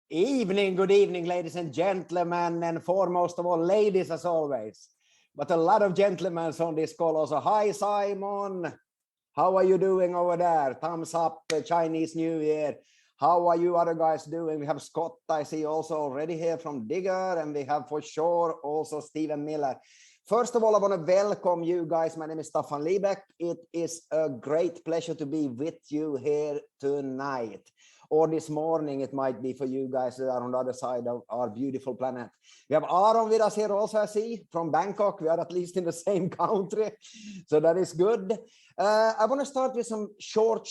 Good evening, ladies and gentlemen, and foremost of all, ladies as always. But a lot of gentlemen on this call also. Hi, Simon. How are you doing over there? Thumbs up, Chinese New Year. How are you other guys doing? We have Scott, I see also already here from Digger, and we have for sure also Stephen Miller. First of all, I want to welcome you guys. My name is Staffan Liebeck. It is a great pleasure to be with you here tonight. Or this morning, it might be for you guys that are on the other side of our beautiful planet. We have Aaron with us here also, I see, from Bangkok. We are at least in the same country, so that is good. I want to start with some short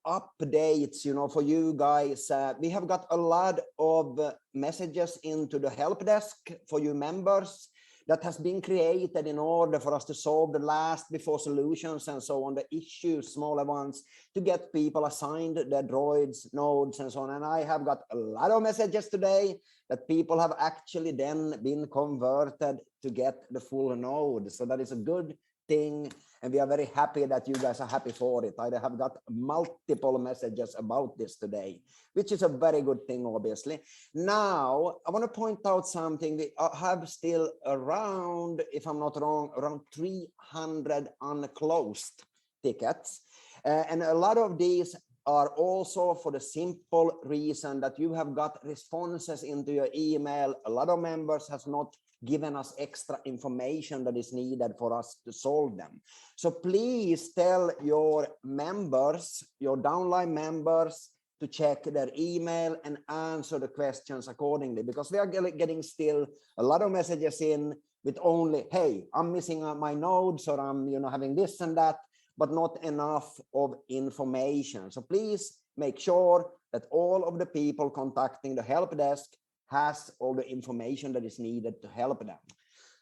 updates, for you guys. We have got a lot of messages into the help desk for you members that has been created in order for us to solve the last before solutions and so on, the issues, smaller ones, to get people assigned their droids, nodes, and so on. And I have got a lot of messages today that people have actually then been converted to get the full node. So that is a good thing, and we are very happy that you guys are happy for it. I have got multiple messages about this today, which is a very good thing, obviously. Now, I want to point out something. We have still around, if I'm not wrong, around 300 unclosed tickets. And a lot of these are also for the simple reason that you have got responses into your email. A lot of members has not given us extra information that is needed for us to solve them. So please tell your members, your downline members, to check their email and answer the questions accordingly, because we are getting still a lot of messages in with only, hey, I'm missing my nodes, or I'm having this and that, but not enough of information. So please make sure that all of the people contacting the help desk has all the information that is needed to help them.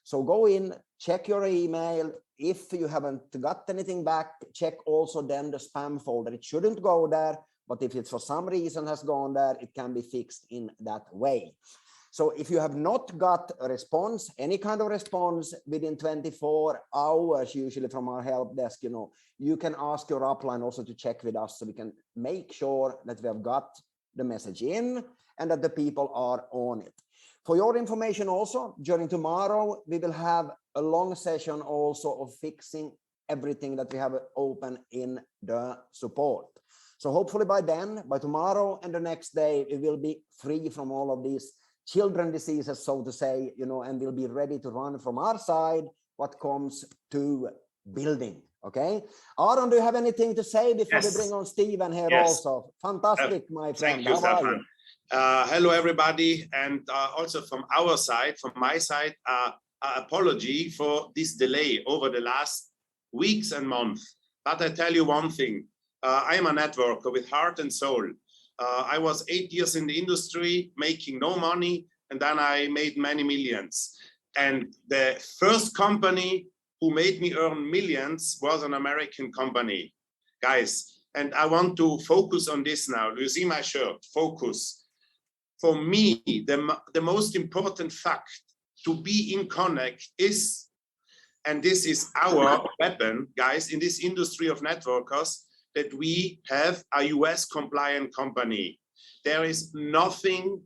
So go in, check your email. If you haven't got anything back, check also then the spam folder. It shouldn't go there, but if it's for some reason has gone there, it can be fixed in that way. So if you have not got a response, any kind of response within 24 hours, usually from our help desk, you can ask your upline also to check with us, so we can make sure that we have got the message in and that the people are on it. For your information also, during tomorrow, we will have a long session also of fixing everything that we have open in the support. So hopefully by then, by tomorrow and the next day, we will be free from all of these children diseases, so to say, and we'll be ready to run from our side what comes to building. Okay, Aaron, do you have anything to say before we bring on Stephen here also? Fantastic, my friend. Thank you, How are you? Hello, everybody, and also from our side, from my side, apology for this delay over the last weeks and months. But I tell you one thing, I am a networker with heart and soul. I was 8 years in the industry, making no money, and then I made many millions. And the first company who made me earn millions was an American company, guys. And I want to focus on this now. You see my shirt, focus. For me, the most important fact to be in connect is, and this is our weapon, guys, in this industry of networkers, that we have a US compliant company. There is nothing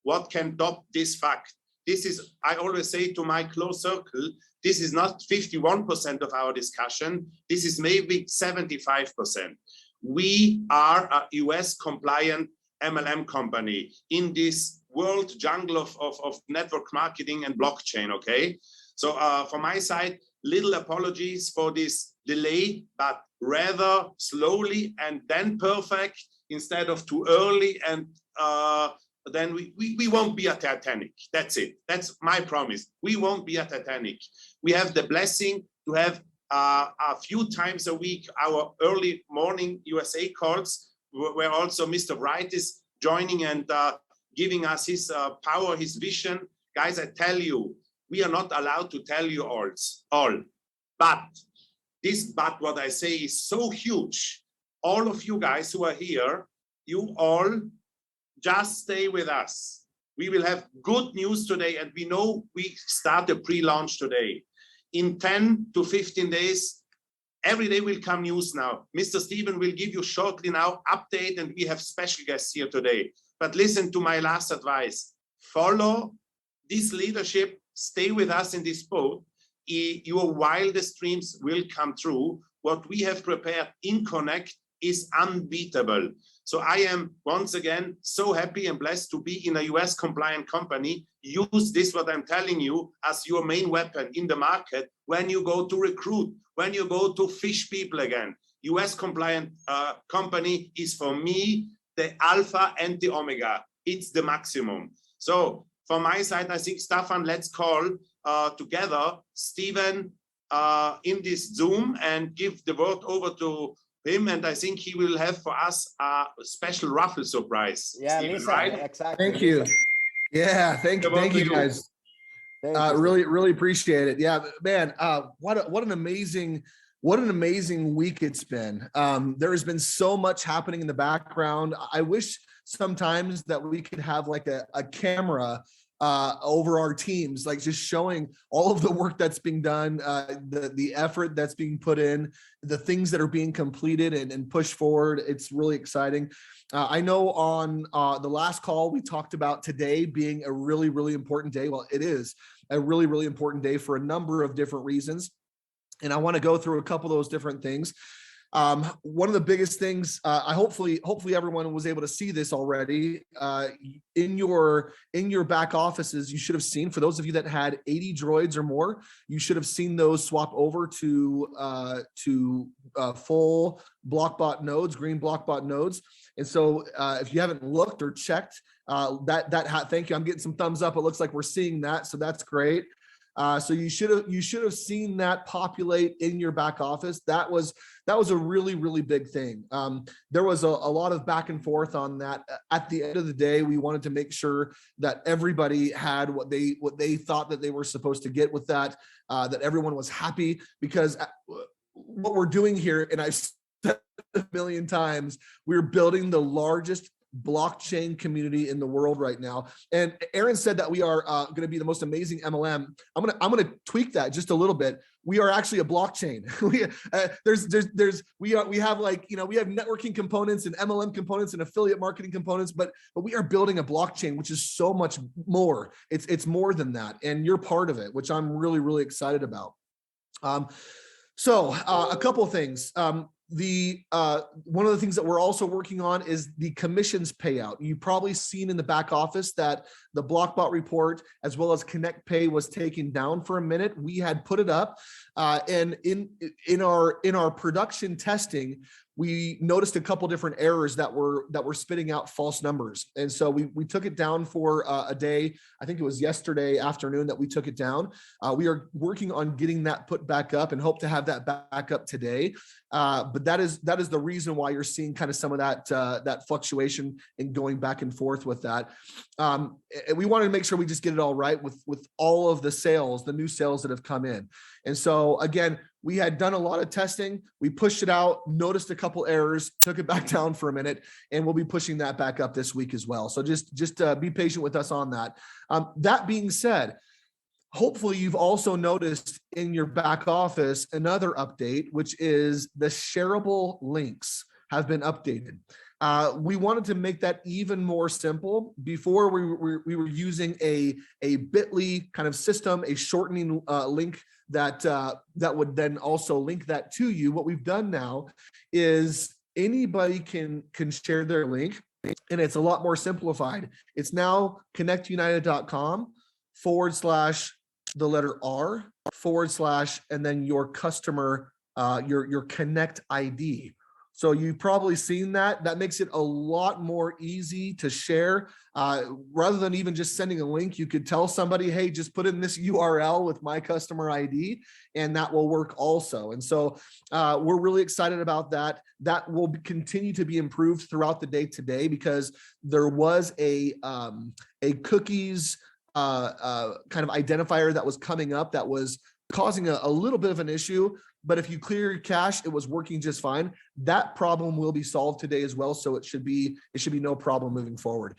what can top this fact. This is, I always say to my close circle, this is not 51% of our discussion. This is maybe 75%. We are a US compliant MLM company in this world jungle of network marketing and blockchain, okay? So from my side, little apologies for this delay, but rather slowly and then perfect instead of too early, and then we won't be a Titanic. That's it. That's my promise. We won't be a Titanic. We have the blessing to have a few times a week our early morning USA calls, where also Mr. Wright is joining and giving us his power, his vision. Guys, I tell you, we are not allowed to tell you all. But what I say is so huge. All of you guys who are here, you all just stay with us. We will have good news today, and we know we start a pre-launch today. In 10 to 15 days, every day will come news now. Mr. Stephen will give you shortly now update, and we have special guests here today. But listen to my last advice. Follow this leadership, stay with us in this boat. Your wildest dreams will come true. What we have prepared in Connect is unbeatable. So I am once again so happy and blessed to be in a US compliant company. Use this, what I'm telling you, as your main weapon in the market when you go to recruit, when you go to fish people again. US compliant company is for me the alpha and the omega. It's the maximum. So from my side, I think, Staffan, let's call together Stephen in this Zoom and give the word over to him. And I think he will have for us a special raffle surprise. Yeah, Stephen, listen, right? exactly. Thank you. Yeah, thank you guys. Really appreciate it. Yeah, man, what an amazing week it's been. There has been so much happening in the background. I wish sometimes that we could have like a camera over our teams, like just showing all of the work that's being done, the effort that's being put in, the things that are being completed and pushed forward. It's really exciting. I know on the last call, we talked about today being a really, really important day. Well, it is a really, really important day for a number of different reasons. And I want to go through a couple of those different things. One of the biggest things, hopefully everyone was able to see this already. In your back offices, you should have seen, for those of you that had 80 droids or more, you should have seen those swap over to full BlockBot nodes, green BlockBot nodes. And so if you haven't looked or checked, thank you. I'm getting some thumbs up. It looks like we're seeing that, so that's great. So you should have seen that populate in your back office. That was a really, really big thing. There was a lot of back and forth on that. At the end of the day, we wanted to make sure that everybody had what they thought that they were supposed to get with that, that everyone was happy, because what we're doing here, and I've said it a million times, we're building the largest blockchain community in the world right now. And Aaron said that we are going to be the most amazing MLM. I'm going to tweak that just a little bit. We are actually a blockchain. We have, like, we have networking components and MLM components and affiliate marketing components, but we are building a blockchain, which is so much more. It's more than that, and you're part of it, which I'm really, really excited about. So a couple of things. One of the things that we're also working on is the commissions payout. You've probably seen in the back office that the BlockBot report, as well as Connect Pay, was taken down for a minute. We had put it up, and in our production testing, we noticed a couple different errors that were spitting out false numbers. And so we took it down for a day. I think it was yesterday afternoon that we took it down. We are working on getting that put back up and hope to have that back up today. But that is the reason why you're seeing kind of some of that fluctuation and going back and forth with that. We wanted to make sure we just get it all right with all of the new sales that have come in. And so again, we had done a lot of testing. We pushed it out, noticed a couple errors, took it back down for a minute, and we'll be pushing that back up this week as well. So just be patient with us on that. That being said, hopefully you've also noticed in your back office another update, which is the shareable links have been updated. We wanted to make that even more simple. Before we were using a bit.ly kind of system, a shortening link that would then also link that to you. What we've done now is anybody can share their link, and it's a lot more simplified. It's now connectunited.com/R/ and then your customer, your Connect ID. So you've probably seen that. That makes it a lot more easy to share. Rather than even just sending a link, you could tell somebody, hey, just put in this URL with my customer ID, and that will work also. And so we're really excited about that. That will continue to be improved throughout the day today, because there was a cookies kind of identifier that was coming up that was causing a little bit of an issue. But if you clear your cache, it was working just fine. That problem will be solved today as well. So it should be no problem moving forward.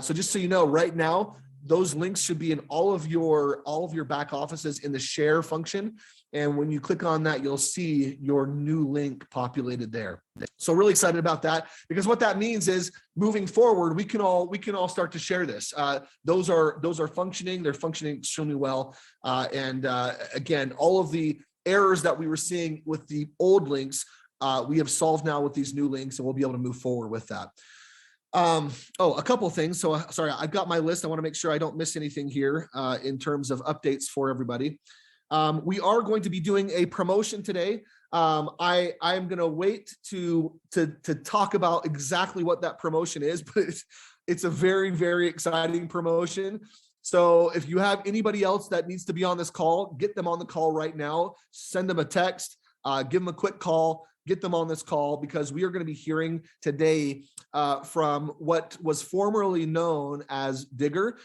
So just so you know, right now, those links should be in all of your back offices in the share function. And when you click on that, you'll see your new link populated there. So really excited about that, because what that means is moving forward, we can all start to share this. Those are functioning. They're functioning extremely well. Again, all of the errors that we were seeing with the old links, we have solved now with these new links, and we'll be able to move forward with that. A couple of things. So sorry, I've got my list. I want to make sure I don't miss anything here in terms of updates for everybody. We are going to be doing a promotion today. I'm going to wait to talk about exactly what that promotion is, but it's a very, very exciting promotion. So if you have anybody else that needs to be on this call, get them on the call right now. Send them a text, give them a quick call, get them on this call, because we are going to be hearing today from what was formerly known as Digger,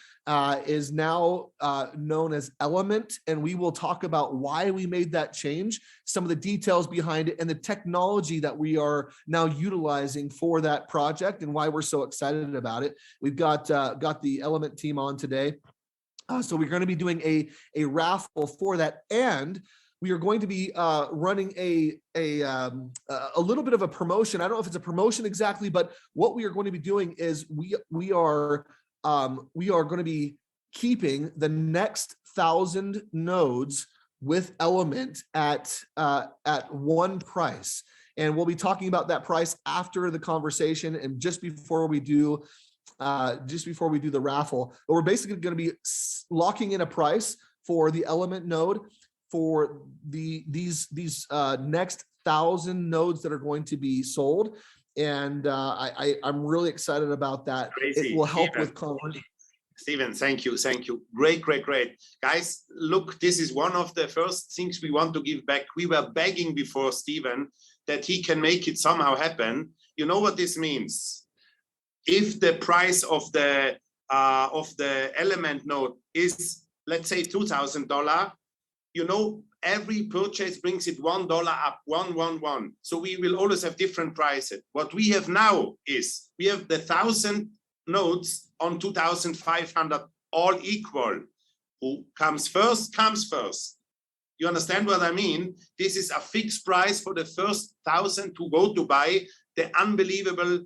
is now known as Element. And we will talk about why we made that change, some of the details behind it, and the technology that we are now utilizing for that project, and why we're so excited about it. We've got the Element team on today. So we're going to be doing a raffle for that, and we are going to be running a little bit of a promotion. I don't know if it's a promotion exactly, but what we are going to be doing is we are going to be keeping the next 1,000 nodes with Element at one price, and we'll be talking about that price after the conversation and just before we do the raffle. But we're basically going to be locking in a price for the Element node for these next 1,000 nodes that are going to be sold. And I'm really excited about that. Crazy. It will help with conversation. Steven, thank you. Great. Guys, look, this is one of the first things we want to give back. We were begging before Steven that he can make it somehow happen. You know what this means? If the price of the Element node is, let's say, $2,000, you know, every purchase brings it $1 up, 1. So we will always have different prices. What we have now is we have the 1,000 nodes on 2,500, all equal. Who comes first, comes first. You understand what I mean? This is a fixed price for the first 1,000 to go to buy the unbelievable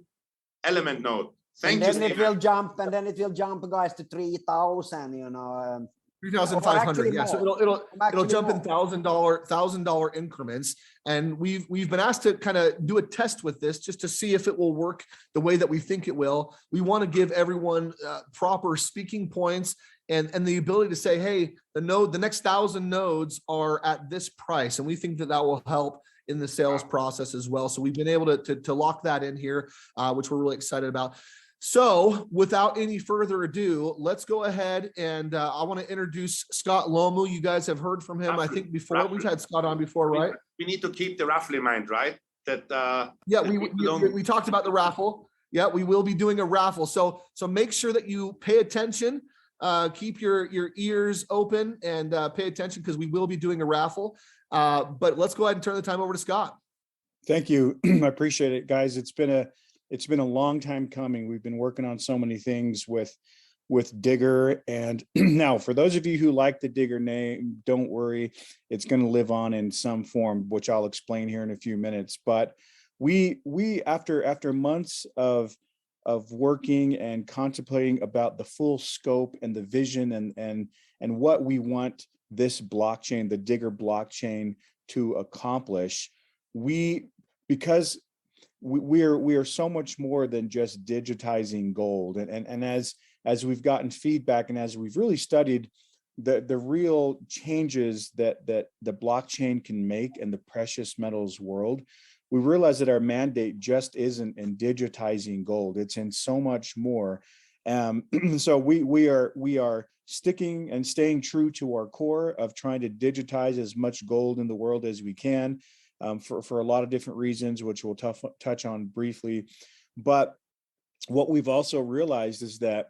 Element node. Thank you, Stephen. It will jump, and then it will jump, guys, to 3,000. 3,500. Yeah, so it'll jump in $1,000 increments, and we've been asked to kind of do a test with this just to see if it will work the way that we think it will. We want to give everyone proper speaking points and the ability to say, hey, the next 1,000 nodes are at this price, and we think that will help in the sales process as well. So we've been able to lock that in here, which we're really excited about. So without any further ado, let's go ahead and I want to introduce Scott Lomu. You guys have heard from him, I think, before. We've had Scott on before, right? We need to keep the raffle in mind, right? Yeah, we talked about the raffle. Yeah, we will be doing a raffle. So make sure that you pay attention, keep your ears open, and pay attention, because we will be doing a raffle. But let's go ahead and turn the time over to Scott. Thank you. I appreciate it, guys. It's been a long time coming. We've been working on so many things with Digger. And now, for those of you who like the Digger name, don't worry, it's going to live on in some form, which I'll explain here in a few minutes. But we after months of working and contemplating about the full scope and the vision and what we want this blockchain, the Digger blockchain, to accomplish, because we are so much more than just digitizing gold. And as we've gotten feedback, and as we've really studied the real changes that the blockchain can make in the precious metals world, we realize that our mandate just isn't in digitizing gold. It's in so much more. So we are sticking and staying true to our core of trying to digitize as much gold in the world as we can, for a lot of different reasons, which we'll touch on briefly. But what we've also realized is that,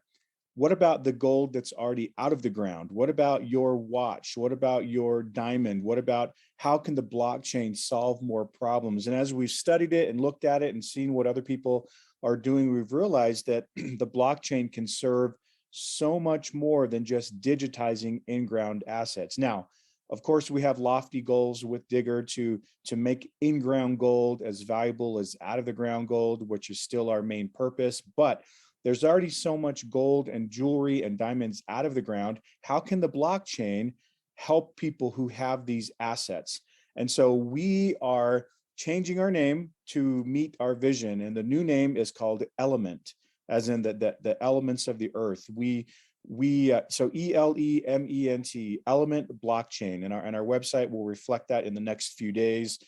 what about the gold that's already out of the ground? What about your watch? What about your diamond? What about how can the blockchain solve more problems? And as we've studied it and looked at it and seen what other people are doing, we've realized that the blockchain can serve so much more than just digitizing in-ground assets. Now, Of course, we have lofty goals with Digger to make in-ground gold as valuable as out of the ground gold, which is still our main purpose. But there's already so much gold and jewelry and diamonds out of the ground. How can the blockchain help people who have these assets? And so we are changing our name to meet our vision. And the new name is called Element, as in the elements of the earth. So ELEMENT, Element Blockchain, and our website will reflect that in the next few days.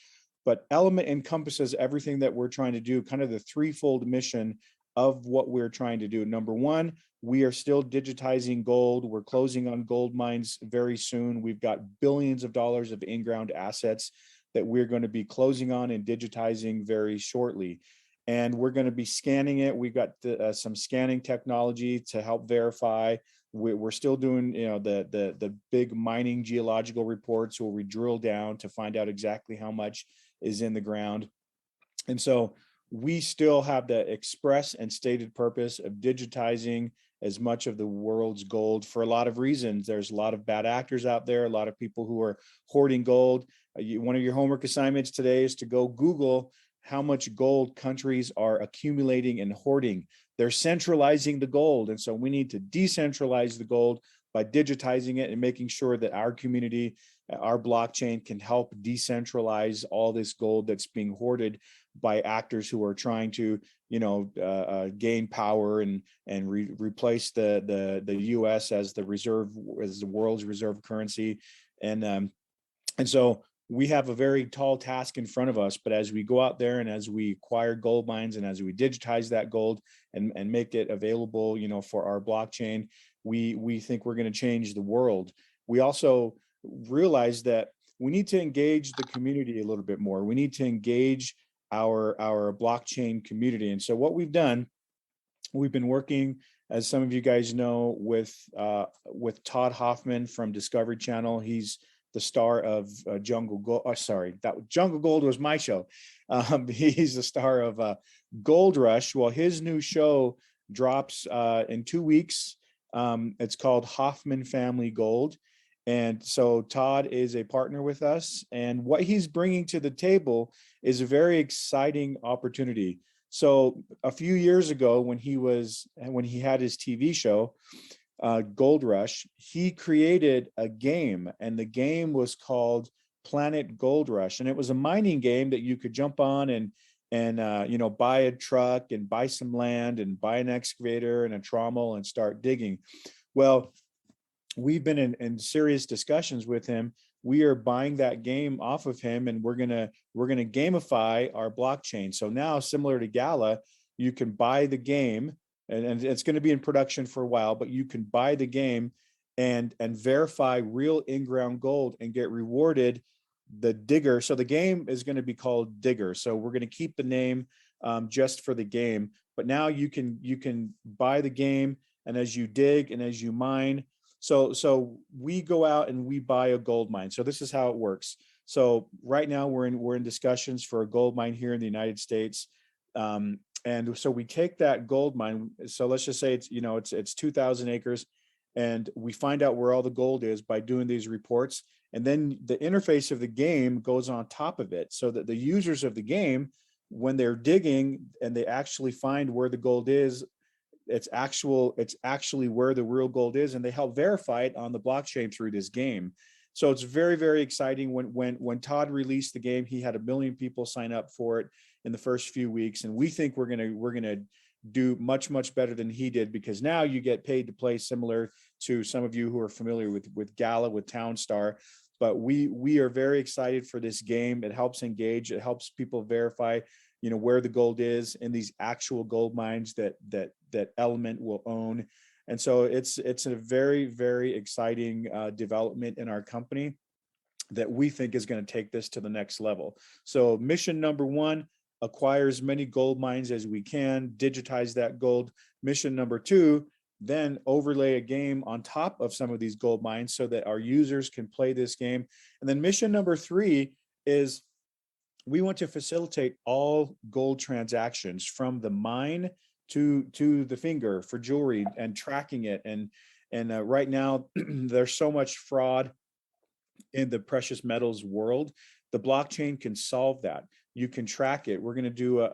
But Element encompasses everything that we're trying to do, kind of the threefold mission of what we're trying to do. Number one, we are still digitizing gold. We're closing on gold mines very soon. We've got billions of dollars of in-ground assets that we're going to be closing on and digitizing very shortly. And we're going to be scanning it. We've got some scanning technology to help verify. We're still doing, the big mining geological reports where we drill down to find out exactly how much is in the ground. And so we still have the express and stated purpose of digitizing as much of the world's gold for a lot of reasons. There's a lot of bad actors out there, a lot of people who are hoarding gold. One of your homework assignments today is to go Google how much gold countries are accumulating and hoarding. They're centralizing the gold. And so we need to decentralize the gold by digitizing it and making sure that our community, our blockchain can help decentralize all this gold that's being hoarded by actors who are trying to, gain power and replace the U.S. as the world's reserve currency. And so we have a very tall task in front of us, but as we go out there and as we acquire gold mines and as we digitize that gold and make it available, for our blockchain, we think we're going to change the world. We also realize that we need to engage the community a little bit more. We need to engage our blockchain community. And so what we've done, we've been working, as some of you guys know, with Todd Hoffman from Discovery Channel. He's the star of Jungle Gold. Oh, sorry, Jungle Gold was my show. He's the star of Gold Rush. Well, his new show drops in 2 weeks. It's called Hoffman Family Gold. And so Todd is a partner with us. And what he's bringing to the table is a very exciting opportunity. So a few years ago, when he had his TV show, Gold Rush, he created a game, and the game was called Planet Gold Rush, and it was a mining game that you could jump on and buy a truck and buy some land and buy an excavator and a trommel and start digging. Well, we've been in serious discussions with him. We are buying that game off of him, and we're gonna gamify our blockchain. So now, similar to Gala, you can buy the game, and it's going to be in production for a while, but you can buy the game and verify real in-ground gold and get rewarded the Digger. So the game is going to be called Digger. So we're going to keep the name just for the game, but now you can buy the game, and as you dig and as you mine, so we go out and we buy a gold mine. So this is how it works. So right now we're in discussions for a gold mine here in the United States. And so we take that gold mine. So let's just say it's 2,000 acres, and we find out where all the gold is by doing these reports. And then the interface of the game goes on top of it, so that the users of the game, when they're digging and they actually find where the gold is, it's actually where the real gold is, and they help verify it on the blockchain through this game. So it's very, very exciting. When Todd released the game, he had 1 million people sign up for it in the first few weeks, and we think we're gonna do much, much better than he did, because now you get paid to play, similar to some of you who are familiar with Gala, with Townstar. But we are very excited for this game. It helps engage, it helps people verify where the gold is in these actual gold mines that Element will own. And so it's a very, very exciting development in our company that we think is going to take this to the next level. So mission number one, acquire as many gold mines as we can, digitize that gold. Mission number two, then overlay a game on top of some of these gold mines so that our users can play this game. And then mission number three is we want to facilitate all gold transactions from the mine to the finger for jewelry and tracking it. And right now there's so much fraud in the precious metals world. The blockchain can solve that. You can track it. We're going to do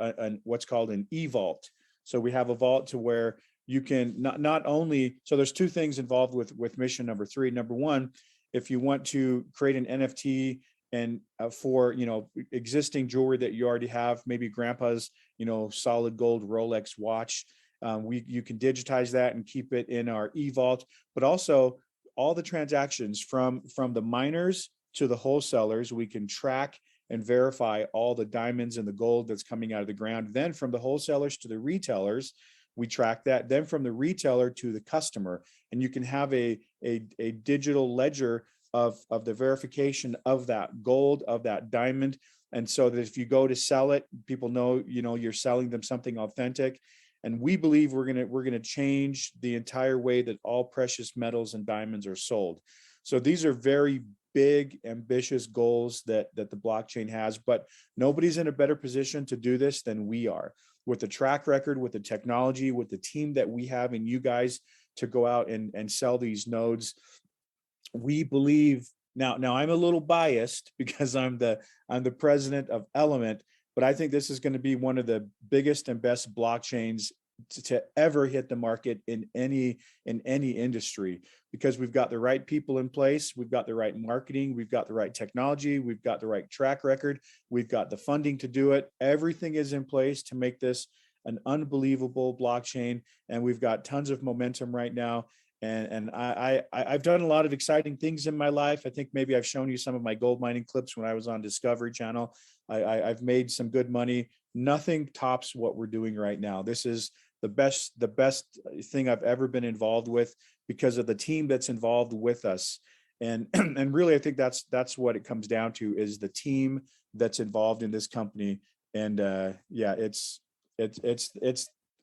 what's called an e-vault. So we have a vault to where you can not only, so there's two things involved with mission number 3. Number one, if you want to create an NFT and for, you know, existing jewelry that you already have, maybe grandpa's, you know, solid gold Rolex watch, you can digitize that and keep it in our e-vault. But also all the transactions from the miners to the wholesalers, we can track and verify all the diamonds and the gold that's coming out of the ground. Then from the wholesalers to the retailers, we track that. Then from the retailer to the customer, and you can have a digital ledger of the verification of that gold, of that diamond. And so that if you go to sell it, people know, you know, you're selling them something authentic. And we believe we're gonna change the entire way that all precious metals and diamonds are sold. So these are very big, ambitious goals that the blockchain has, but nobody's in a better position to do this than we are. With the track record, with the technology, with the team that we have and you guys to go out and sell these nodes, we believe, now I'm a little biased because I'm the president of Element, but I think this is going to be one of the biggest and best blockchains to ever hit the market in any industry, because we've got the right people in place, we've got the right marketing, we've got the right technology, we've got the right track record, we've got the funding to do it. Everything is in place to make this an unbelievable blockchain, and we've got tons of momentum right now. And I've done a lot of exciting things in my life. I think maybe I've shown you some of my gold mining clips when I was on Discovery Channel. I've made some good money. Nothing tops what we're doing right now. This is the best thing I've ever been involved with because of the team that's involved with us. And really, I think that's what it comes down to, is the team that's involved in this company. And yeah, it's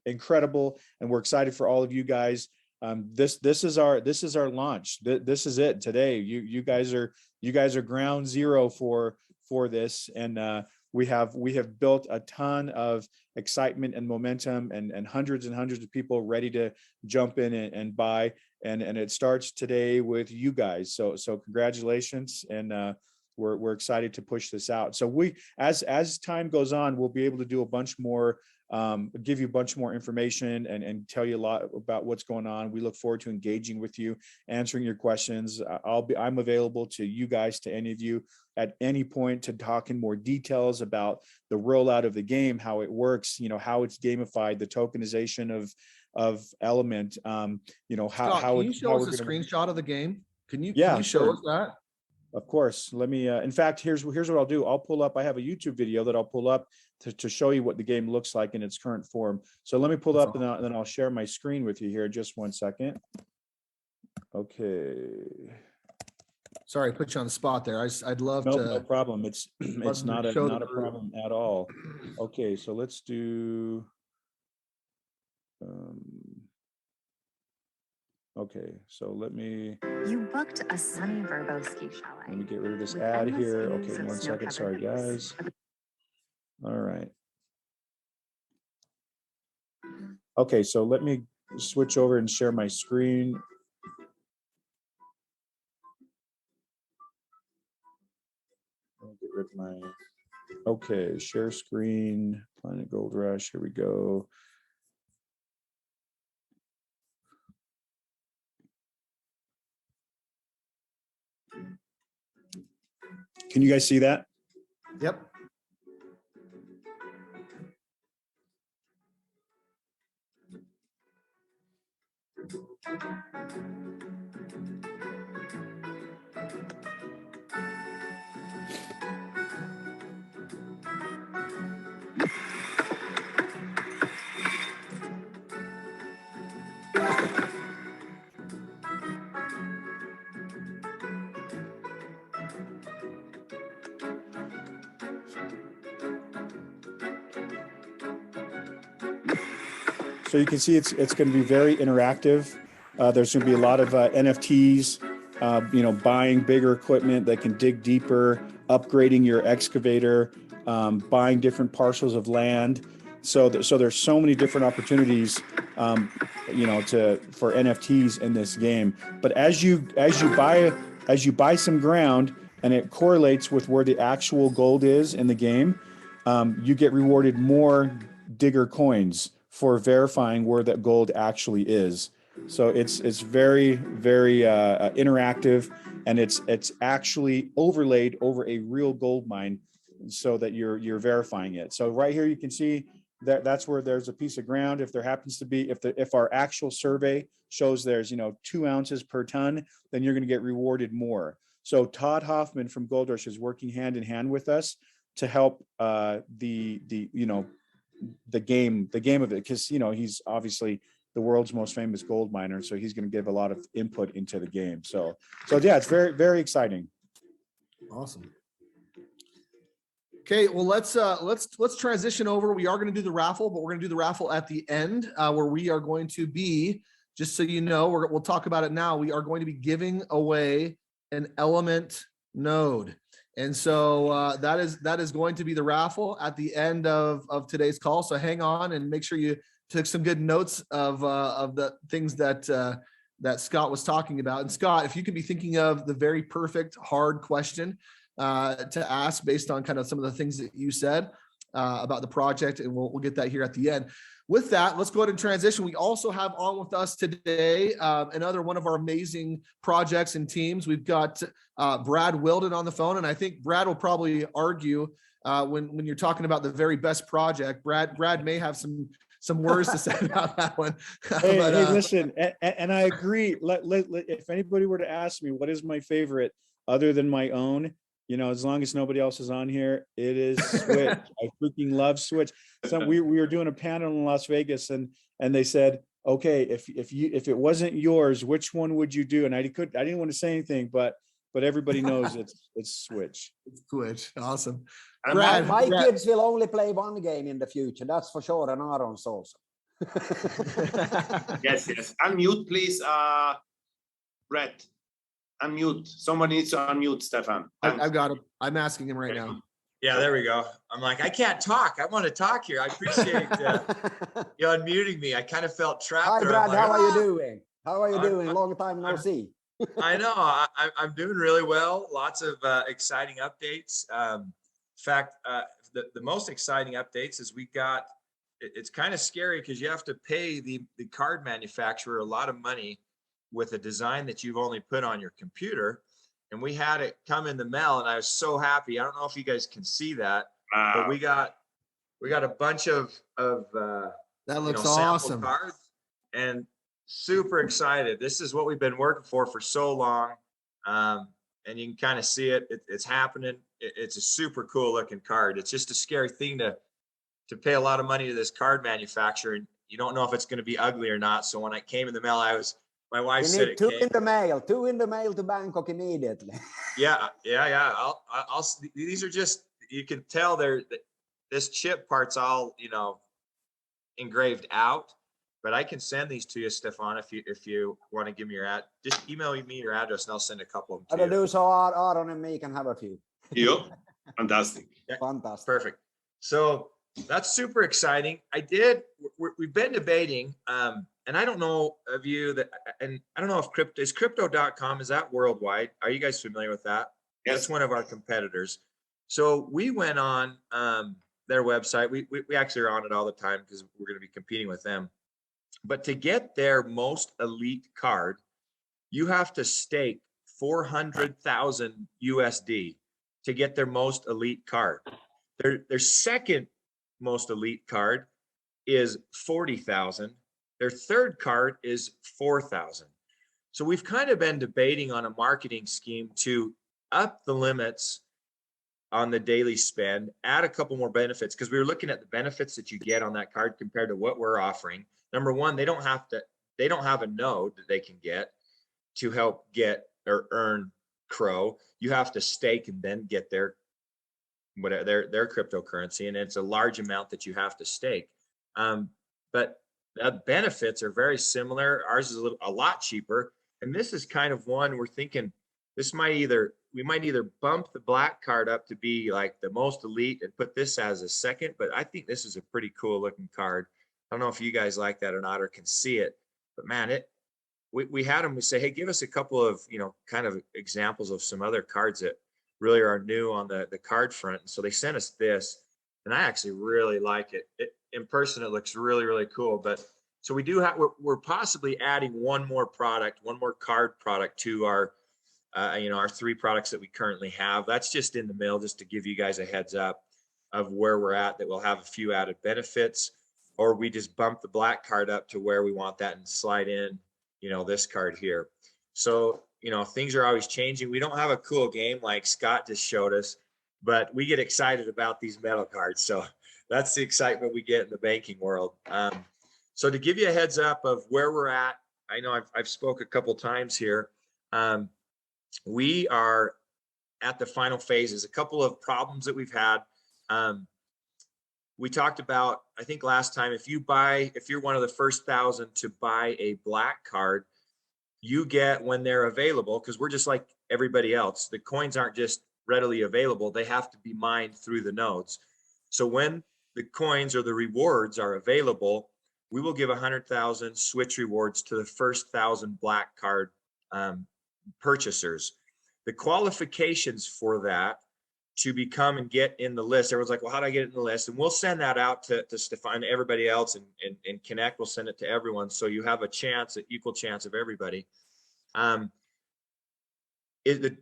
incredible, and we're excited for all of you guys. This is our launch. This is it today. You guys are ground zero for this, and we have built a ton of excitement and momentum, and hundreds of people ready to jump in and buy, and it starts today with you guys. So congratulations, and we're excited to push this out. So we, as time goes on, we'll be able to do a bunch more, give you a bunch more information and tell you a lot about what's going on. We look forward to engaging with you, answering your questions. I'm available to you guys, to any of you at any point, to talk in more details about the rollout of the game, how it works, you know, how it's gamified, the tokenization of Element, you know, Scott, how can you show us a screenshot of the game? Can you show us that? Of course. Let me, in fact, here's what I'll do. I'll pull up, I have a YouTube video that I'll pull up to show you what the game looks like in its current form. So let me pull up, and then I'll share my screen with you here. Just one second. Okay. Sorry, I put you on the spot there. I'd love to. No problem. It's not a problem at all. Okay, so let's do, okay, so let me. You booked a sunny Verbo ski chalet. Let me get rid of this ad here. Okay, one second. Sorry, guys. All right. Okay, so let me switch over and share my screen. I'll get rid of my. Okay, share screen, Planet Gold Rush. Here we go. Can you guys see that? Yep. So you can see it's going to be very interactive. There's going to be a lot of NFTs, you know, buying bigger equipment that can dig deeper, upgrading your excavator, buying different parcels of land. So there's so many different opportunities, you know, for NFTs in this game. But as you buy as you buy some ground and it correlates with where the actual gold is in the game, you get rewarded more digger coins for verifying where that gold actually is. So it's very, very interactive, and it's actually overlaid over a real gold mine so that you're verifying it. So right here you can see that that's where there's a piece of ground. If there happens to be, if our actual survey shows there's 2 ounces per ton, then you're going to get rewarded more. So Todd Hoffman from Gold Rush is working hand in hand with us to help the game of it, because he's obviously the world's most famous gold miner, so he's going to give a lot of input into the game. So yeah, it's very, very exciting. Awesome. Okay, well, let's transition over. We are going to do the raffle, but we're going to do the raffle at the end, where we are going to be, just so you know, we'll talk about it now. We are going to be giving away an element node. And so that is going to be the raffle at the end of today's call. So hang on and make sure you took some good notes of the things that Scott was talking about. And Scott, if you could be thinking of the very perfect hard question to ask based on kind of some of the things that you said about the project, and we'll get that here at the end. With that, let's go ahead and transition. We also have on with us today another one of our amazing projects and teams. We've got Brad Wilden on the phone, and I think Brad will probably argue when you're talking about the very best project. Brad may have some words to say about that one. Hey, listen, and I agree. If anybody were to ask me what is my favorite other than my own, as long as nobody else is on here, it is Switch. I freaking love Switch. So we were doing a panel in Las Vegas, and they said, okay, if it wasn't yours, which one would you do? And I didn't want to say anything, but everybody knows it's Switch. It's Switch. Awesome. Brad, my kids will only play one game in the future. That's for sure. And Aaron's also. Yes. Unmute, please, Brett. Unmute. Someone needs to unmute, Stefan. I've got him. I'm asking him right now. Yeah, there we go. I'm like, I can't talk. I want to talk here. I appreciate you unmuting me. I kind of felt trapped. Hi, Brad. How are you doing? How are you doing? Long time no see. I know. I'm doing really well. Lots of exciting updates. In fact, the most exciting updates is we got. It's kind of scary because you have to pay the card manufacturer a lot of money with a design that you've only put on your computer. And we had it come in the mail, and I was so happy. I don't know if you guys can see that, but we got a bunch of that looks awesome cards, and super excited. This is what we've been working for so long, and you can kind of see it. It's happening. It's a super cool looking card. It's just a scary thing to pay a lot of money to this card manufacturer, and you don't know if it's going to be ugly or not. So when it came in the mail, my wife said it two in the mail to Bangkok immediately. Yeah. I'll these are just, you can tell this chip part's all, engraved out, but I can send these to you, Stefan, if you want to give me just email me your address and I'll send a couple of them to you. Do so Aaron and me can have a few. Yep. Fantastic. Yeah. Fantastic. Perfect. So that's super exciting. We've been debating, and I don't know of you and I don't know if crypto.com, is that worldwide? Are you guys familiar with that? Yes. That's one of our competitors. So we went on their website. We actually are on it all the time because we're going to be competing with them. But to get their most elite card, you have to stake 400,000 USD to get their most elite card. Their second most elite card is 40,000. Their third card is 4,000. So we've kind of been debating on a marketing scheme to up the limits on the daily spend, add a couple more benefits, because we were looking at the benefits that you get on that card compared to what we're offering. Number one, they don't have a node that they can get to help get or earn Crow. You have to stake and then get their cryptocurrency, and it's a large amount that you have to stake. But the benefits are very similar. Ours is a lot cheaper, and this is kind of one we're thinking we might either bump the black card up to be like the most elite and put this as a second, but I think this is a pretty cool looking card. I don't know if you guys like that or not or can see it, but man, we had them, we say, hey, give us a couple of, kind of examples of some other cards that really are new on the card front. And so they sent us this, and I actually really like it. In person, it looks really, really cool. But so we do have, we're possibly adding one more card product to our, our 3 products that we currently have. That's just in the mail, just to give you guys a heads up of where we're at, that we'll have a few added benefits, or we just bump the black card up to where we want that and slide in, this card here. So, things are always changing. We don't have a cool game like Scott just showed us, but we get excited about these metal cards. So that's the excitement we get in the banking world. So to give you a heads up of where we're at, I know I've spoke a couple times here. We are at the final phases. A couple of problems that we've had. We talked about, I think last time, if you're one of the first 1,000 to buy a black card, you get, when they're available, because we're just like everybody else, the coins aren't just readily available, they have to be mined through the nodes. So when the coins or the rewards are available, we will give 100,000 switch rewards to the first 1,000 black card purchasers. The qualifications for that to become and get in the list, everyone's like, well, how do I get in the list? And we'll send that out to Stefan, everybody else, and Connect will send it to everyone, so you have a chance, an equal chance of everybody. The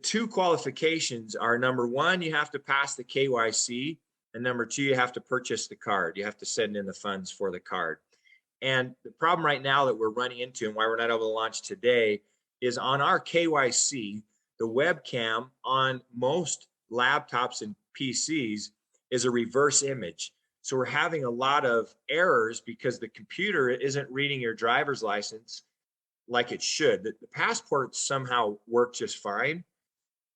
2 qualifications are, number 1, you have to pass the KYC, and number 2, you have to purchase the card. You have to send in the funds for the card. And the problem right now that we're running into, and why we're not able to launch today, is on our KYC, the webcam on most laptops and PCs is a reverse image. So we're having a lot of errors because the computer isn't reading your driver's license like it should. The passports somehow work just fine.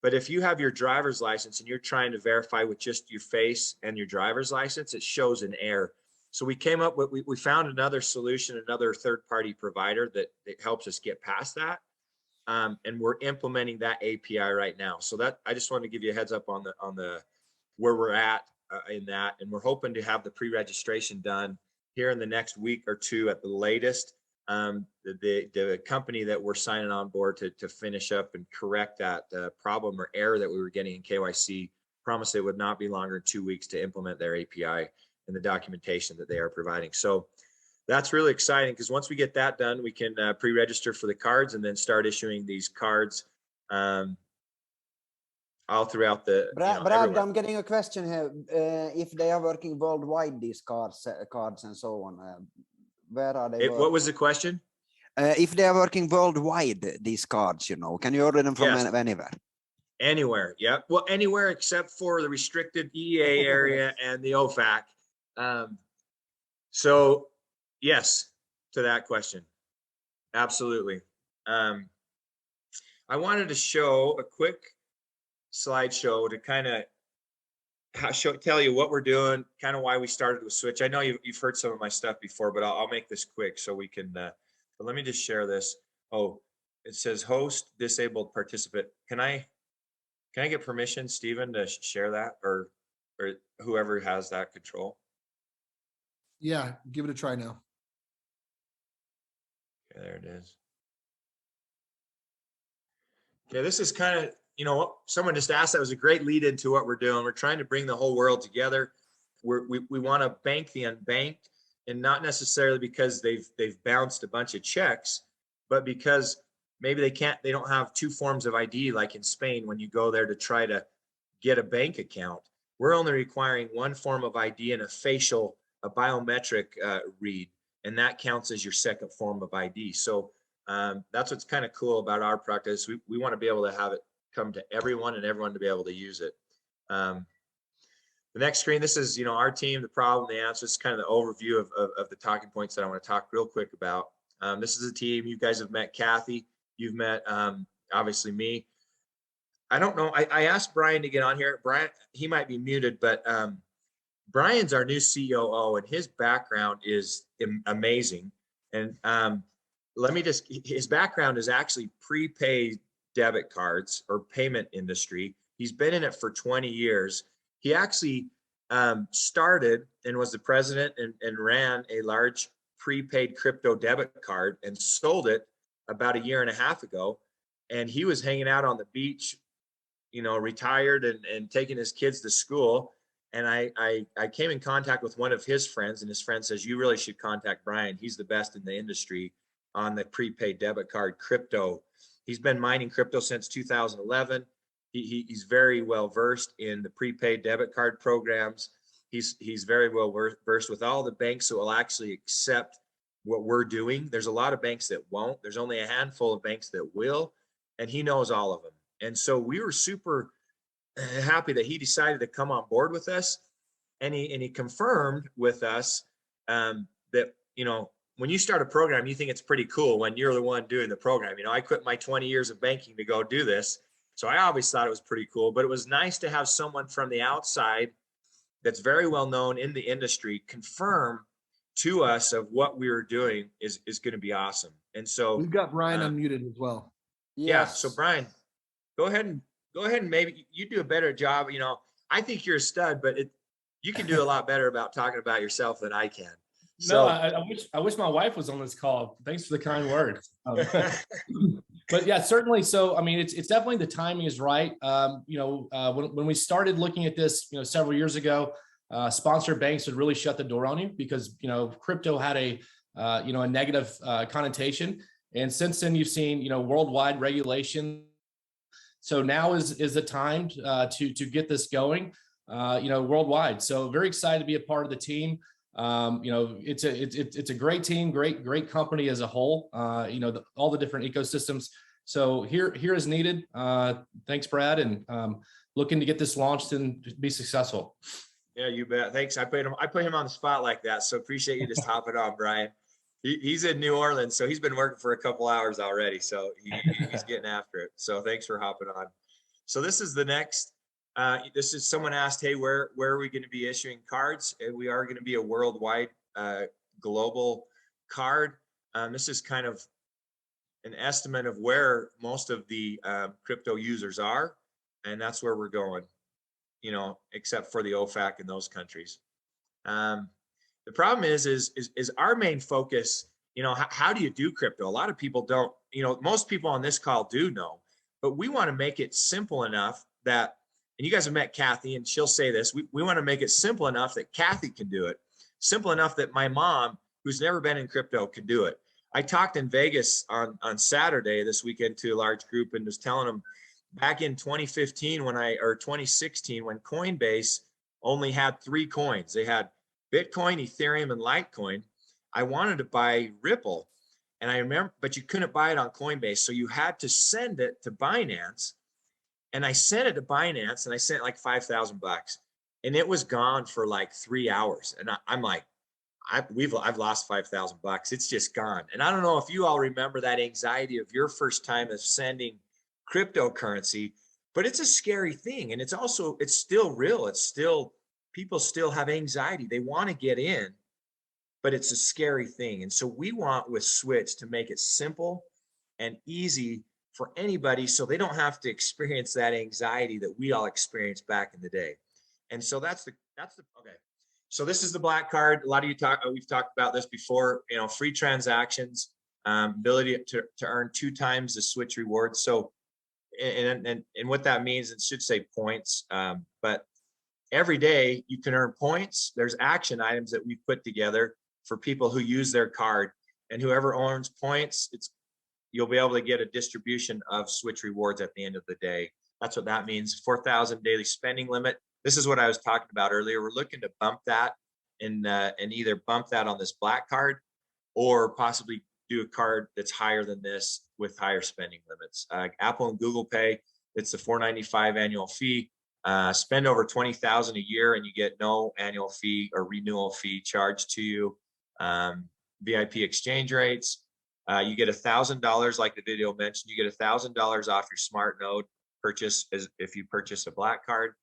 But if you have your driver's license and you're trying to verify with just your face and your driver's license, it shows an error. So we came up with, we found another solution, another third-party provider that helps us get past that. And we're implementing that API right now. So that, I just wanted to give you a heads up on the where we're at in that, and we're hoping to have the pre-registration done here in the next week or 2 at the latest. The company that we're signing on board to finish up and correct that problem or error that we were getting in KYC promised it would not be longer than 2 weeks to implement their API and the documentation that they are providing. So that's really exciting, because once we get that done, we can pre-register for the cards and then start issuing these cards all throughout the. Brad, everywhere. I'm getting a question here. If they are working worldwide, these cards and so on, where are they? What was the question? If they are working worldwide, these cards, can you order them from anywhere? Anywhere, yeah. Well, anywhere except for the restricted EA area and the OFAC. So, yes, to that question, absolutely. I wanted to show a quick slideshow to kind of tell you what we're doing, kind of why we started with Switch. I know you've heard some of my stuff before, but I'll make this quick so we can. But let me just share this. Oh, it says host disabled participant. Can I get permission, Stephen, to share that, or whoever has that control? Yeah, give it a try now. Okay, there it is. Okay, this is kind of, someone just asked, that was a great lead into what we're doing. We're trying to bring the whole world together. We want to bank the unbanked, and not necessarily because they've bounced a bunch of checks, but because maybe they don't have 2 forms of ID like in Spain when you go there to try to get a bank account. We're only requiring 1 form of ID and a biometric read, and that counts as your second form of ID. So that's what's kind of cool about our practice. We want to be able to have it come to everyone and everyone to be able to use it. The next screen, this is, our team, the problem, the answer. This is kind of the overview of the talking points that I want to talk real quick about. This is a team. You guys have met Kathy. You've met, obviously, me. I don't know. I asked Brian to get on here. Brian, he might be muted, but Brian's our new COO, and his background is amazing. And his background is actually prepaid debit cards or payment industry. He's been in it for 20 years. He actually started and was the president and ran a large prepaid crypto debit card and sold it about a year and a half ago, and he was hanging out on the beach, you know, retired and taking his kids to school. And I came in contact with one of his friends, and his friend says, you really should contact Brian. He's the best in the industry on the prepaid debit card crypto. He's been mining crypto since 2011. He's very well versed in the prepaid debit card programs. He's very well versed with all the banks that will actually accept what we're doing. There's a lot of banks that won't. There's only a handful of banks that will, and he knows all of them. And so we were super happy that he decided to come on board with us, and he confirmed with us that, you know, when you start a program, you think it's pretty cool when you're the one doing the program. You know, I quit my 20 years of banking to go do this, so I always thought it was pretty cool. But it was nice to have someone from the outside that's very well known in the industry confirm to us of what we were doing is going to be awesome. And so we've got Brian unmuted as well. Yeah. So Brian, go ahead and maybe you do a better job. You know, I think you're a stud, but you can do a lot better about talking about yourself than I can. So, no, I wish my wife was on this call. Thanks for the kind words. But yeah, certainly. So, I mean, it's definitely the timing is right. You know, when we started looking at this, you know, several years ago, sponsored banks would really shut the door on you because, you know, crypto had a, you know, a negative connotation. And since then, you've seen, you know, worldwide regulation. So now is the time to get this going, you know, worldwide. So very excited to be a part of the team. You know, it's a great team, great company as a whole. You know, all the different ecosystems. So here is needed. Thanks, Brad, and looking to get this launched and be successful. Yeah, you bet. Thanks. I put him on the spot like that. So appreciate you just hopping on, Brian. He's in New Orleans, so he's been working for a couple hours already. So he's getting after it. So thanks for hopping on. So this is the next. This is someone asked, hey, where are we going to be issuing cards? And we are going to be a worldwide global card. This is kind of an estimate of where most of the crypto users are, and that's where we're going, you know, except for the OFAC in those countries. The problem is our main focus, you know, how do you do crypto? A lot of people don't, you know, most people on this call do know, but we want to make it simple enough that, and you guys have met Kathy and she'll say this, we want to make it simple enough that Kathy can do it, simple enough that my mom, who's never been in crypto, can do it. I talked in Vegas on Saturday this weekend to a large group and was telling them back in 2015 or 2016, when Coinbase only had 3 coins, they had Bitcoin, Ethereum, and Litecoin. I wanted to buy Ripple, and I remember, but you couldn't buy it on Coinbase, so you had to send it to Binance. And I sent it to Binance, and I sent like $5,000, and it was gone for like 3 hours. And I'm like, I've lost $5,000. It's just gone. And I don't know if you all remember that anxiety of your first time of sending cryptocurrency, but it's a scary thing, and it's still real. It's still, people still have anxiety. They want to get in, but it's a scary thing. And so we want with Switch to make it simple and easy for anybody, so they don't have to experience that anxiety that we all experienced back in the day. And so that's the okay. So this is the black card. A lot of we've talked about this before, you know, free transactions, ability to earn 2 times the Switch rewards. So, and what that means, it should say points, but every day you can earn points. There's action items that we've put together for people who use their card, and whoever earns points, you'll be able to get a distribution of Switch rewards at the end of the day. That's what that means. 4,000 daily spending limit. This is what I was talking about earlier. We're looking to bump that and either bump that on this black card or possibly do a card that's higher than this with higher spending limits. Apple and Google Pay, it's a $4.95 annual fee. Spend over 20,000 a year and you get no annual fee or renewal fee charged to you. VIP exchange rates. You get $1,000, like the video mentioned. You get $1,000 off your smart node purchase if you purchase a black card.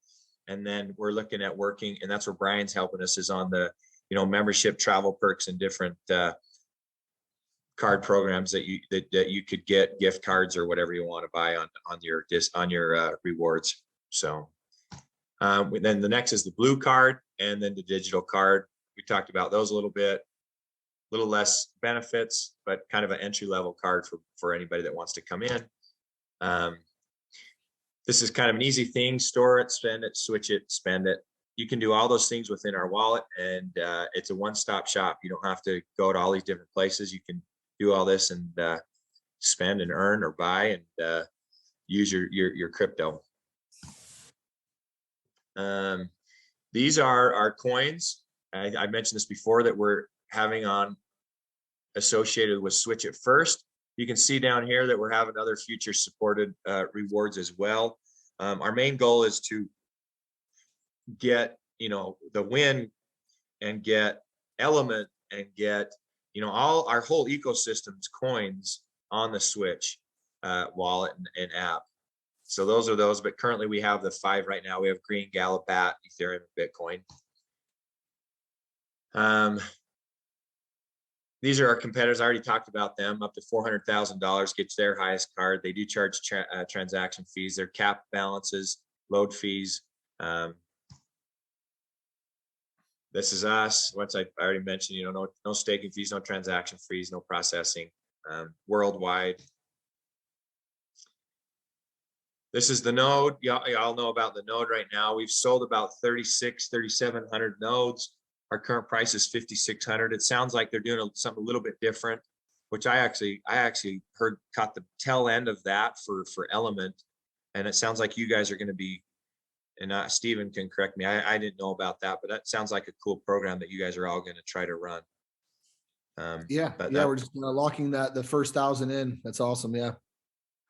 And then we're looking at working, and that's where Brian's helping us, is on the, you know, membership, travel perks, and different card programs that you could get, gift cards or whatever you want to buy on your rewards. So then the next is the blue card, and then the digital card. We talked about those a little bit. little less benefits, but kind of an entry level card for anybody that wants to come in. This is kind of an easy thing: store it, spend it, switch it, spend it. You can do all those things within our wallet, and it's a one-stop shop. You don't have to go to all these different places. You can do all this and spend and earn or buy and use your crypto. These are our coins. I mentioned this before, that we're having on associated with Switch It First. You can see down here that we're having other future supported rewards as well. Our main goal is to get, the win and get Element and get, all our whole ecosystem's coins on the Switch wallet and app. So those are those, but currently we have the 5 right now. We have Green, Galabat, Ethereum, Bitcoin. These are our competitors. I already talked about them. Up to $400,000 gets their highest card. They do charge transaction fees. Their cap balances, load fees. This is us. Once I already mentioned, no staking fees, no transaction fees, no processing, worldwide. This is the node. Y'all know about the node right now. We've sold about 3,700 nodes. Our current price is 5,600. It sounds like they're doing something a little bit different, which I actually caught the tail end of that for Element, and it sounds like you guys are going to be. And Stephen can correct me. I didn't know about that, but that sounds like a cool program that you guys are all going to try to run. We're just locking the first 1,000 in. That's awesome. Yeah.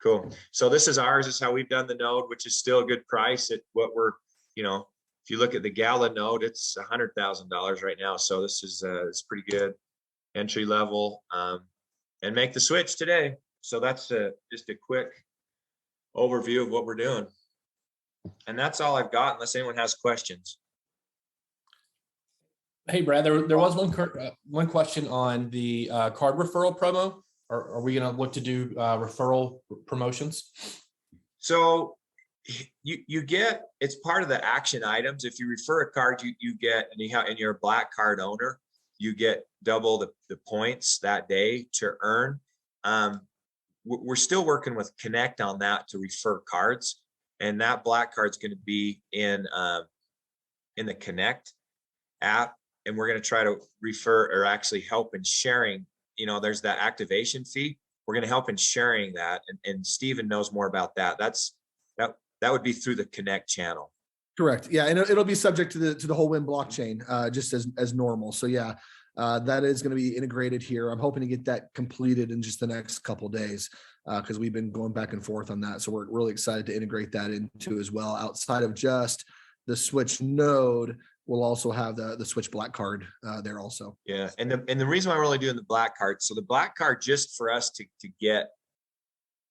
Cool. So this is ours. This is how we've done the node, which is still a good price at what we're, if you look at the Gala node, it's $100,000 right now. So this is it's pretty good entry level, and make the switch today. So that's just a quick overview of what we're doing. And that's all I've got, unless anyone has questions. Hey, Brad, there was one question on the card referral promo. Are we going to look to do referral promotions? So you get, it's part of the action items. If you refer a card, you get, and you're a black card owner, you get double the points that day to earn. We're still working with Connect on that to refer cards. And that black card is going to be in the Connect app, and we're going to try to refer or actually help in sharing. There's that activation fee. We're going to help in sharing that, and Stephen knows more about that. That would be through the Connect channel. Correct. Yeah, and it'll be subject to the whole Win blockchain, just as normal. So yeah, that is going to be integrated here. I'm hoping to get that completed in just the next couple of days, because we've been going back and forth on that. So we're really excited to integrate that into as well. Outside of just the Switch node, we'll also have the Switch black card there also. Yeah, and the reason why we're only doing the black card, so the black card just for us to get,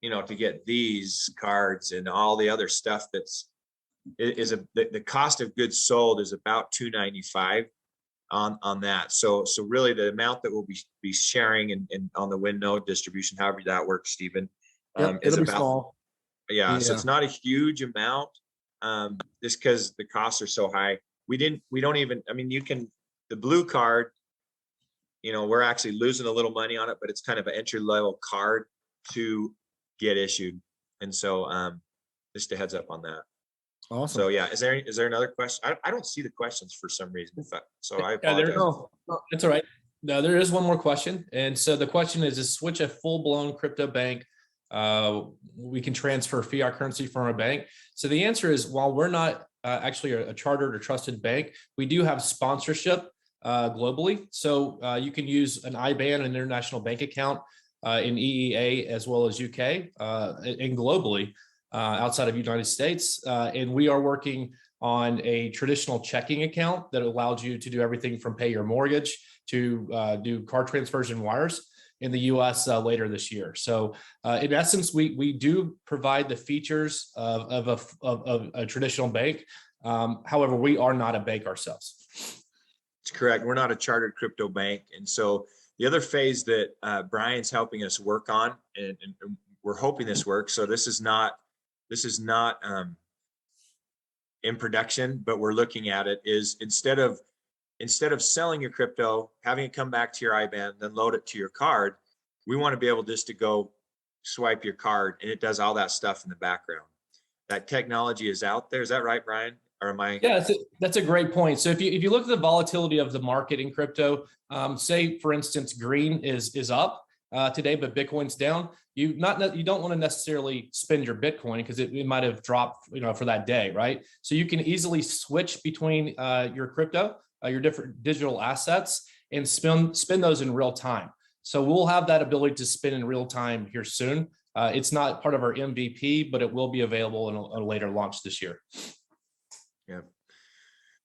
to get these cards and all the other stuff the cost of goods sold is about $295 on that. So really the amount that we'll be sharing and on the Win node distribution, however that works, Stephen, is it'll be about small. Yeah, so it's not a huge amount, just because the costs are so high. We don't even, the blue card, we're actually losing a little money on it, but it's kind of an entry level card to get issued. And so just a heads up on that. Awesome. So yeah, is there another question? I don't see the questions for some reason. So I apologize. That's all right. No, there is one more question. And so the question is Switch a full-blown crypto bank? We can transfer fiat currency from our bank. So the answer is, while we're not actually a chartered or trusted bank, we do have sponsorship globally. So you can use an IBAN, an international bank account in EEA as well as UK and globally outside of United States. And we are working on a traditional checking account that allows you to do everything from pay your mortgage to do card transfers and wires in the US later this year. So in essence, we do provide the features of a traditional bank. However, we are not a bank ourselves. It's correct. We're not a chartered crypto bank. And so the other phase that Brian's helping us work on, and we're hoping this works. So this is not in production, but we're looking at it, is instead of instead of selling your crypto, having it come back to your IBAN, then load it to your card, we want to be able just to go swipe your card and it does all that stuff in the background. That technology is out there. Is that right, Brian? Or am I? Yeah, that's a great point. So if you look at the volatility of the market in crypto, say for instance, green is up today, but Bitcoin's down. You don't want to necessarily spend your Bitcoin because it might have dropped, for that day, right? So you can easily switch between your crypto, your different digital assets, and spend those in real time. So we'll have that ability to spend in real time here soon. It's not part of our MVP, but it will be available in a later launch this year. Yeah.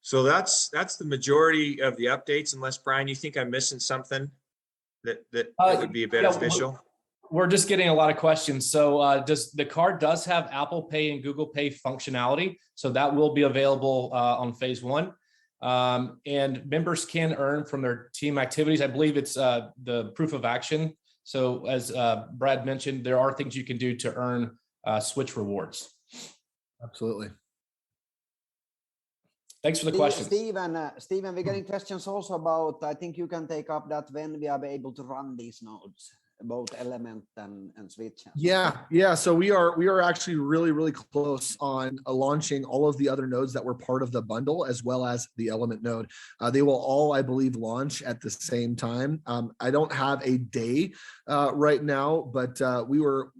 So that's the majority of the updates. Unless Brian, you think I'm missing something that would be beneficial? We're just getting a lot of questions. So the card does have Apple Pay and Google Pay functionality. So that will be available on phase 1. And members can earn from their team activities. I believe it's the proof of action. So as Brad mentioned, there are things you can do to earn switch rewards. Absolutely. Thanks for the question. Stephen, we're getting questions also about, I think you can take up that, when we are able to run these nodes, both Element and Switch. Yeah. So we are actually really close on launching all of the other nodes that were part of the bundle, as well as the Element node. They will all, I believe, launch at the same time. I don't have a day right now, but we were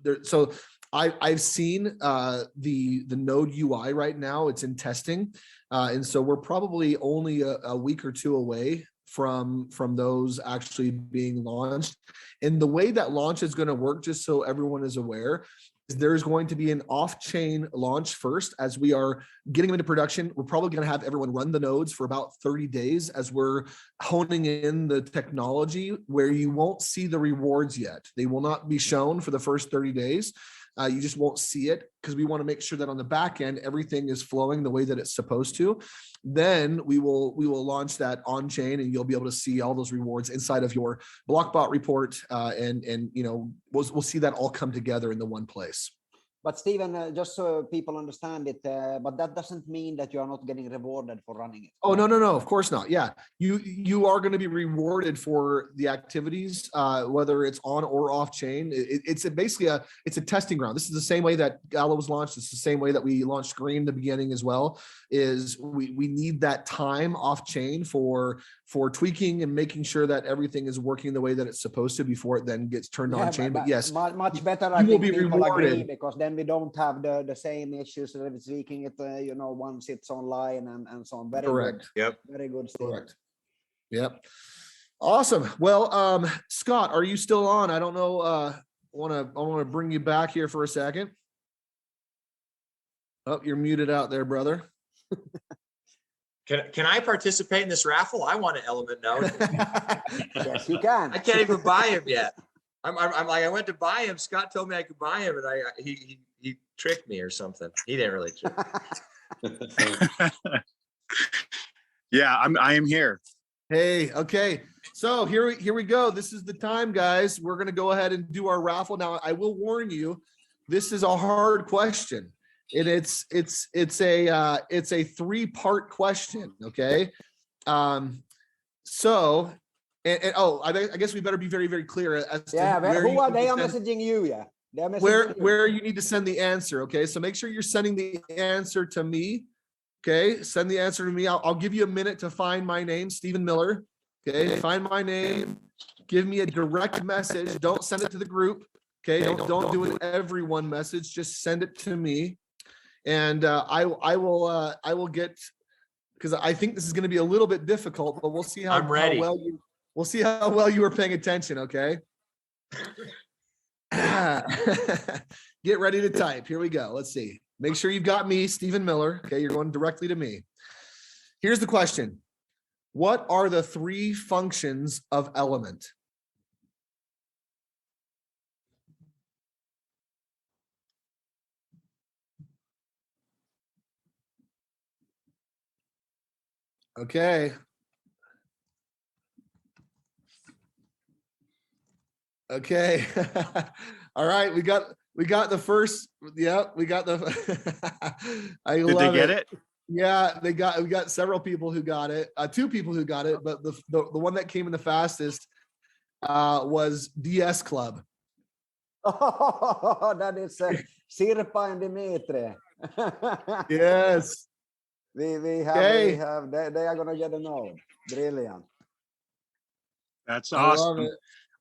there. So I've seen the node UI right now. It's in testing. And so we're probably only a week or two away from those actually being launched. And the way that launch is going to work, just so everyone is aware, is there's going to be an off-chain launch first. As we are getting them into production, we're probably going to have everyone run the nodes for about 30 days as we're honing in the technology, where you won't see the rewards yet. They will not be shown for the first 30 days. You just won't see it, because we want to make sure that on the back end, everything is flowing the way that it's supposed to. Then we will launch that on chain, and you'll be able to see all those rewards inside of your Blockbot report. And we'll see that all come together in the one place. But Stephen, just so people understand it, but that doesn't mean that you are not getting rewarded for running it. Oh, no, of course not. Yeah, you are going to be rewarded for the activities, whether it's on or off chain. It's basically a testing ground. This is the same way that Gala was launched. It's the same way that we launched Green in the beginning as well. Is we need that time off chain for tweaking and making sure that everything is working the way that it's supposed to before it then gets turned on chain. But yes, much better. You will be rewarded, because then we don't have the same issues with tweaking it. Once it's online and so on. Very correct. Good. Yep. Very good. Stephen. Correct. Yep. Awesome. Well, Scott, are you still on? I don't know. I want to bring you back here for a second. Oh, you're muted out there, brother. Can I participate in this raffle? I want an Element node. Yes, you can. I can't even buy him yet. I'm like, I went to buy him. Scott told me I could buy him, and he tricked me or something. He didn't really trick me. Yeah, I am here. Hey, okay. So here we go. This is the time, guys. We're gonna go ahead and do our raffle. Now, I will warn you, this is a hard question. And it's a 3-part question. Okay. So I guess we better be very clear as to who are they messaging you? Yeah. Where you need to send the answer. Okay. So make sure you're sending the answer to me. Okay. Send the answer to me. I'll give you a minute to find my name, Stephen Miller. Okay. Find my name. Give me a direct message. Don't send it to the group. Okay. Don't do an everyone message. Just send it to me. And I will get, because I think this is going to be a little bit difficult, but we'll see how we'll see how well you were paying attention. Okay. Get ready to type. Here we go. Let's see. Make sure you've got me, Stephen Miller. Okay. You're going directly to me. Here's the question. What are the 3 functions of Element? Okay. Okay. All right. We got the first. Yeah, we got the. I Did love they get it? Yeah, we got several people who got it. Two people who got it, but the one that came in the fastest was DS Club. Oh, that is Sirpa and Dimitri. Yes. we Okay. have they are gonna get a node. Brilliant. That's I love awesome. it.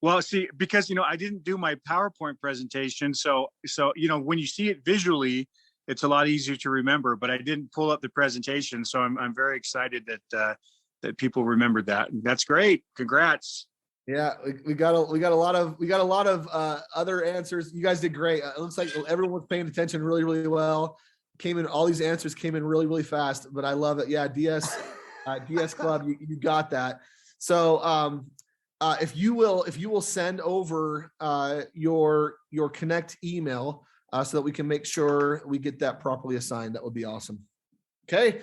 Well, see, because I didn't do my PowerPoint presentation, so when you see it visually, it's a lot easier to remember. But I didn't pull up the presentation, so I'm very excited that people remembered that. That's great. Congrats. Yeah, we got a lot of other answers. You guys did great. It looks like everyone was paying attention really, really well. All these answers came in really, really fast, but I love it. Yeah, DS Club, you got that. So if you will send over your Connect email so that we can make sure we get that properly assigned, that would be awesome. Okay.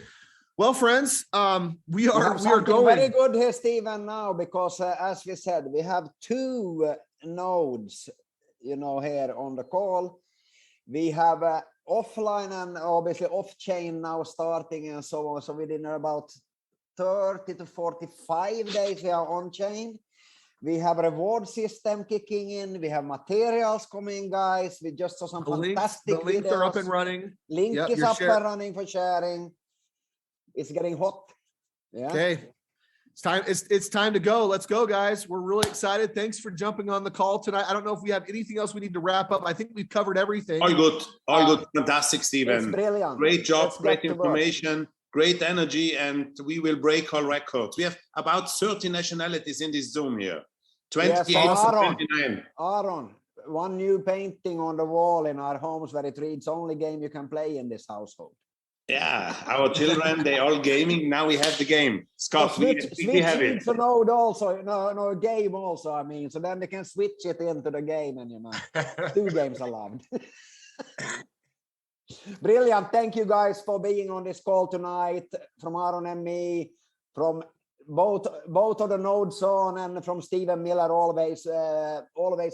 Well, friends, we are going very good here, Stephen, now, because as we said, we have two nodes, here on the call. We have offline and obviously off-chain now starting and so on. So within about 30 to 45 days, we are on-chain. We have a reward system kicking in. We have materials coming, guys. We just saw some fantastic the links videos. are up and running. Link Yep, is up and running for sharing. It's getting hot. Yeah. Okay. It's time to go. Let's go, guys. We're really excited. Thanks for jumping on the call tonight. I don't know if we have anything else we need to wrap up. I think we've covered everything. All good. All good. Fantastic, Stephen. It's brilliant. Great job, Let's great get to information, great energy, and we will break all records. We have about 30 nationalities in this Zoom here. 28 Yes, and 29. Aaron, one new painting on the wall in our homes where it reads only game you can play in this household. Yeah, our children, they all gaming. Now we have the game. Scott, So switch we have it. needs a node also, no game also, I mean, so then they can switch it into the game and two games allowed. Brilliant. Thank you guys for being on this call tonight, from Aaron and me, from both of the nodes on, and from Stephen Miller, always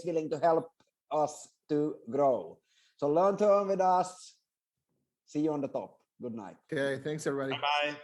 willing to help us to grow. So learn to earn with us. See you on the top. Good night. Okay. Thanks, everybody. Bye-bye.